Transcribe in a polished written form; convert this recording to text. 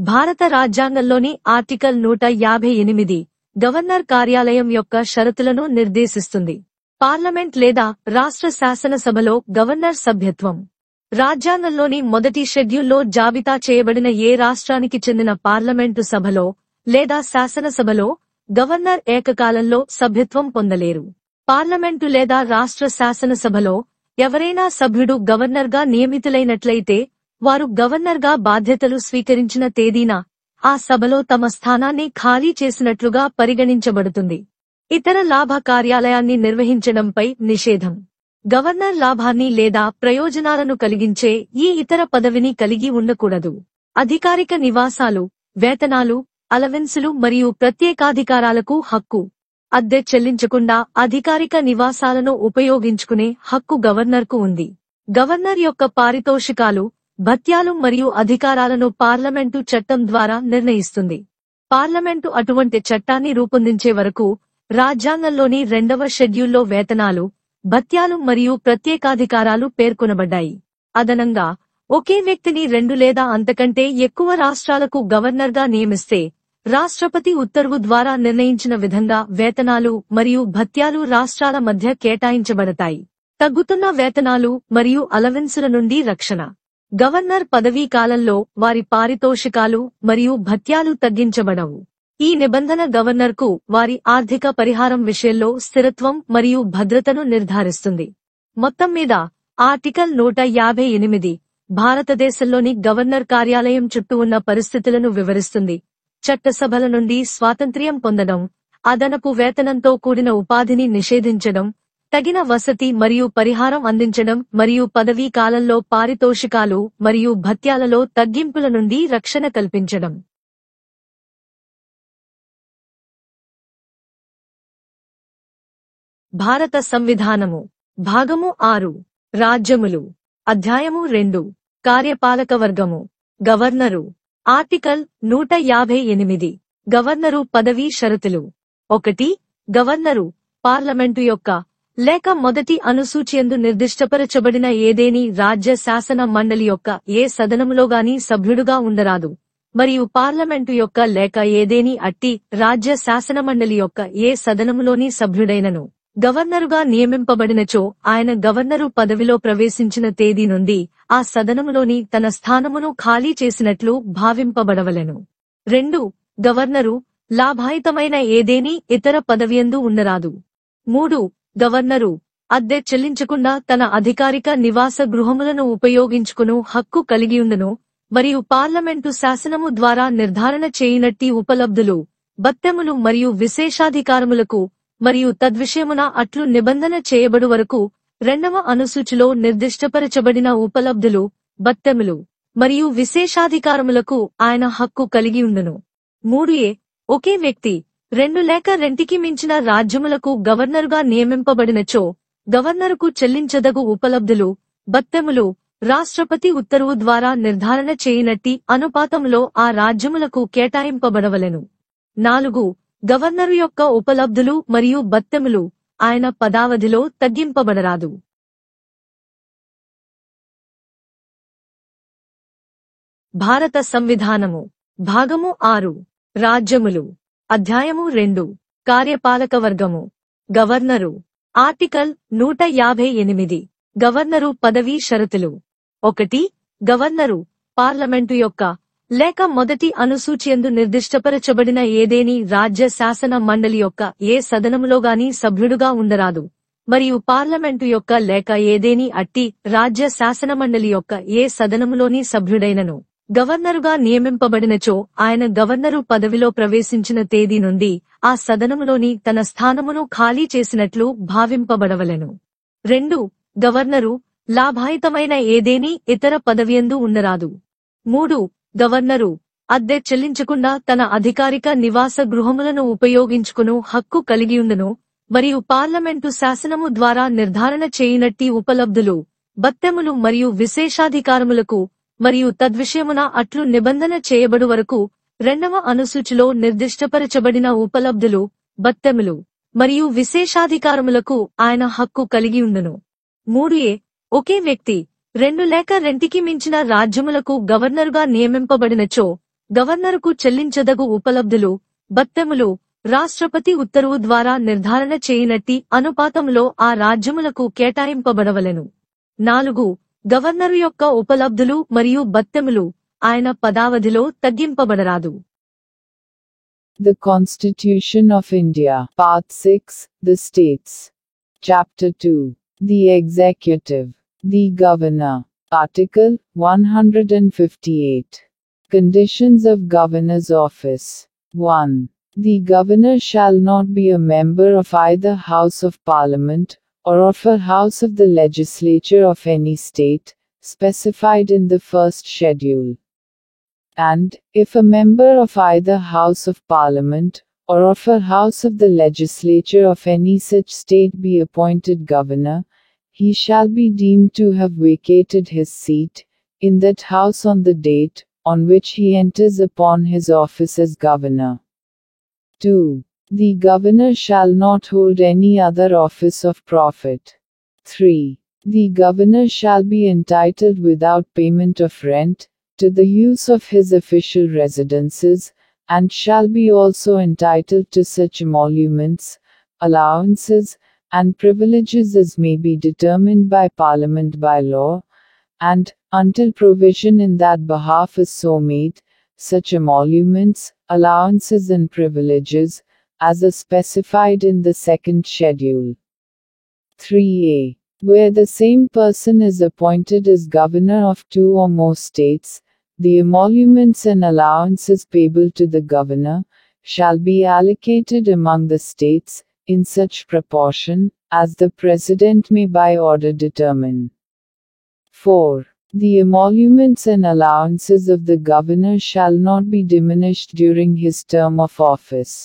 భారత రాజ్యాంగంలోని article 158 governor కార్యాలయం యొక్క షరతులను నిర్దేశిస్తుంది. పార్లమెంట్ లేదా రాష్ట్ర శాసనసభలో గవర్నర్ సభ్యత్వం. రాజ్యాంగంలోని మొదటి షెడ్యూల్లో జాబితా చేయబడిన ఏ రాష్ట్రానికి చెందిన పార్లమెంటు సభలో లేదా శాసనసభలో గవర్నర్ ఏకకాలంలో సభ్యత్వం పొందలేరు. పార్లమెంటు లేదా రాష్ట్ర శాసనసభలో ఎవరైనా సభ్యుడు గవర్నర్గా నియమితులైనట్లయితే వారు గవర్నర్గా బాధ్యతలు స్వీకరించిన తేదీన ఆ సభలో తమ స్థానాన్ని ఖాళీ చేసినట్లుగా పరిగణించబడుతుంది. ఇతర లాభ కార్యాలయాన్ని నిర్వహించడంపై నిషేధం. గవర్నర్ లాభాన్ని లేదా ప్రయోజనాలను కలిగించే ఈ ఇతర పదవిని కలిగి ఉండకూడదు. అధికారిక నివాసాలు, వేతనాలు, అలవెన్సులు మరియు ప్రత్యేకాధికారాలకు హక్కు. అద్దె చెల్లించకుండా అధికారిక నివాసాలను ఉపయోగించుకునే హక్కు గవర్నర్కు ఉంది. గవర్నర్ యొక్క పారితోషికాలు, భత్యాలు మరియు అధికారాలను పార్లమెంటు చట్టం ద్వారా నిర్ణయిస్తుంది. పార్లమెంటు అటువంటి చట్టాన్ని రూపొందించే వరకు రాజ్యాంగంలోని 2వ షెడ్యూల్లో వేతనాలు, భత్యాలు మరియు ప్రత్యేకాధికారాలు పేర్కొనబడ్డాయి. అదనంగా ఒకే వ్యక్తిని 2 లేదా అంతకంటే ఎక్కువ రాష్ట్రాలకు గవర్నర్గా నియమిస్తే రాష్ట్రపతి ఉత్తర్వు ద్వారా నిర్ణయించిన విధంగా వేతనాలు మరియు భత్యాలు రాష్ట్రాల మధ్య కేటాయించబడతాయి. తగ్గుతున్న వేతనాలు మరియు అలవెన్సుల నుండి రక్షణ. గవర్నర్ పదవీ కాలంలో వారి పారితోషికాలు మరియు భత్యాలు తగ్గించబడవు. ఈ నిబంధన గవర్నర్కు వారి ఆర్థిక పరిహారం విషయంలో స్థిరత్వం మరియు భద్రతను నిర్ధారిస్తుంది. మొత్తం మీద ఆర్టికల్ 158 భారతదేశంలోని గవర్నర్ కార్యాలయం చుట్టూ ఉన్న పరిస్థితులను వివరిస్తుంది. చట్టసభల నుండి స్వాతంత్ర్యం పొందడం, అదనపు వేతనంతో కూడిన ఉపాధిని నిషేధించడం, తగిన వసతి మరియు పరిహారం అందించడం మరియు పదవీ కాలంలో పారితోషికాలు మరియు భత్యాలలో తగ్గింపుల నుండి రక్షణ కల్పించడం. భారత సంవిధానము. భాగము 6. రాజ్యములు. అధ్యాయము 2. కార్యపాలక వర్గము. గవర్నరు. ఆర్టికల్ 158. గవర్నరు పదవీ షరతులు. 1. గవర్నరు పార్లమెంటు యొక్క లేక మొదటి అనుసూచియందు నిర్దిష్టపరచబడిన ఏదేని రాజ్య శాసన మండలి యొక్క ఏ సదనములోగాని సభ్యుడుగా ఉండరాదు, మరియు పార్లమెంటు యొక్క లేక ఏదేని అట్టి రాజ్య శాసనమండలి యొక్క ఏ సదనములోని సభ్యుడైనను గవర్నరుగా నియమింపబడినచో ఆయన గవర్నరు పదవిలో ప్రవేశించిన తేదీ నుండి ఆ సదనములోని తన స్థానమును ఖాళీ చేసినట్లు భావింపబడవలెను. 2. గవర్నరు లాభాయితమైన ఏదేని ఇతర పదవియందు ఉండరాదు. 3. గవర్నరు అద్దె చెల్లించకుండా తన అధికారిక నివాస గృహములను ఉపయోగించుకును హక్కు కలిగియుండును, మరియు పార్లమెంటు శాసనము ద్వారా నిర్ధారణ చేయునట్టి ఉపలబ్ధులు, భత్యములు మరియు విశేషాధికారములకు మరియు తద్విషయమున అట్లు నిబంధన చేయబడు వరకు 2వ అనుసూచిలో నిర్దిష్టపరచబడిన ఉపలబ్ధులు, భత్యములు మరియు విశేషాధికారములకు ఆయన హక్కు కలిగియుండును. 3. ఒకే వ్యక్తి 2 లేక 2కి మించిన రాజ్యములకు గవర్నరుగా నియమింపబడినచో గవర్నరుకు చెల్లించదగు ఉపలబ్ధులు, భత్యములు రాష్ట్రపతి ఉత్తర్వు ద్వారా నిర్ధారణ చేయునట్టి అనుపాతములో ఆ రాజ్యములకు కేటాయింపబడవలెను. 4. గవర్నరు యొక్క ఉపలబ్ధులు మరియు భత్యములు ఆయన పదావధిలో తగ్గింపబడరాదు. భారత సంవిధానము. భాగము 6. రాజ్యములు. అధ్యాయము 2. కార్యపాలక వర్గము. గవర్నరు. ఆర్టికల్ 158. గవర్నరు పదవీ షరతులు. 1. గవర్నరు పార్లమెంటు యొక్క లేక మొదటి అనుసూచియందు నిర్దిష్టపరచబడిన ఏదేని రాజ్య శాసన మండలి యొక్క ఏ సదనములోగాని సభ్యుడుగా ఉండరాదు, మరియు పార్లమెంటు యొక్క లేక ఏదేని అట్టి రాజ్య శాసనమండలి యొక్క ఏ సదనములోని సభ్యుడైనను గవర్నరుగా నియమింపబడినచో ఆయన గవర్నరు పదవిలో ప్రవేశించిన తేదీ నుండి ఆ సదనములోని తన స్థానమును ఖాళీ చేసినట్లు భావింపబడవలెను. 2. గవర్నరు లాభాయితమైన ఏదేని ఇతర పదవియందు ఉండరాదు. 3. గవర్నరు అద్దె చెల్లించకుండా తన అధికారిక నివాస గృహములను ఉపయోగించుకును హక్కు కలిగియుండును, మరియు పార్లమెంటు శాసనము ద్వారా నిర్ధారణ చేయునట్టి ఉపలబ్ధులు, భత్యములు మరియు విశేషాధికారములకు మరియు తద్విషయమున అట్లు నిబంధన చేయబడు వరకు 2వ అనుసూచిలో నిర్దిష్టపరచబడిన ఉపలబ్ధులు, భత్యములు మరియు విశేషాధికారములకు ఆయన హక్కు కలిగియుండును. 3. ఒకే వ్యక్తి 2 లేక 2కి మించిన రాజ్యములకు గవర్నరుగా నియమింపబడినచో గవర్నరుకు చెల్లించదగు ఉపలబ్ధులు, భత్తెములు, రాష్ట్రపతి ఉత్తర్వు ద్వారా నిర్ధారణ చేయనట్టి అనుపాతంలో ఆ రాజ్యములకు కేటాయింపబడవలెను. 4. గవర్నరు యొక్క ఉపలబ్ధులు మరియు భత్తెములు ఆయన పదావధిలో తగ్గింపబడరాదు. The Constitution of India, Part 6, The States. Chapter 2. The Executive. The Governor. Article 158. Conditions of Governor's Office. 1. The Governor shall not be a member of either House of Parliament, or of a House of the Legislature of any state, specified in the first schedule. And, if a member of either House of Parliament, or of a House of the Legislature of any such state be appointed Governor, he shall be deemed to have vacated his seat, in that House on the date, on which he enters upon his office as Governor. 2. The Governor shall not hold any other office of profit. 3. The Governor shall be entitled without payment of rent, to the use of his official residences, and shall be also entitled to such emoluments, allowances, and privileges as may be determined by Parliament by law, and, until provision in that behalf is so made, such emoluments, allowances and privileges, as are specified in the second schedule. 3a. Where the same person is appointed as Governor of 2 or more states, the emoluments and allowances payable to the Governor shall be allocated among the states, in such proportion as the President may by order determine. 4. The emoluments and allowances of the Governor shall not be diminished during his term of office.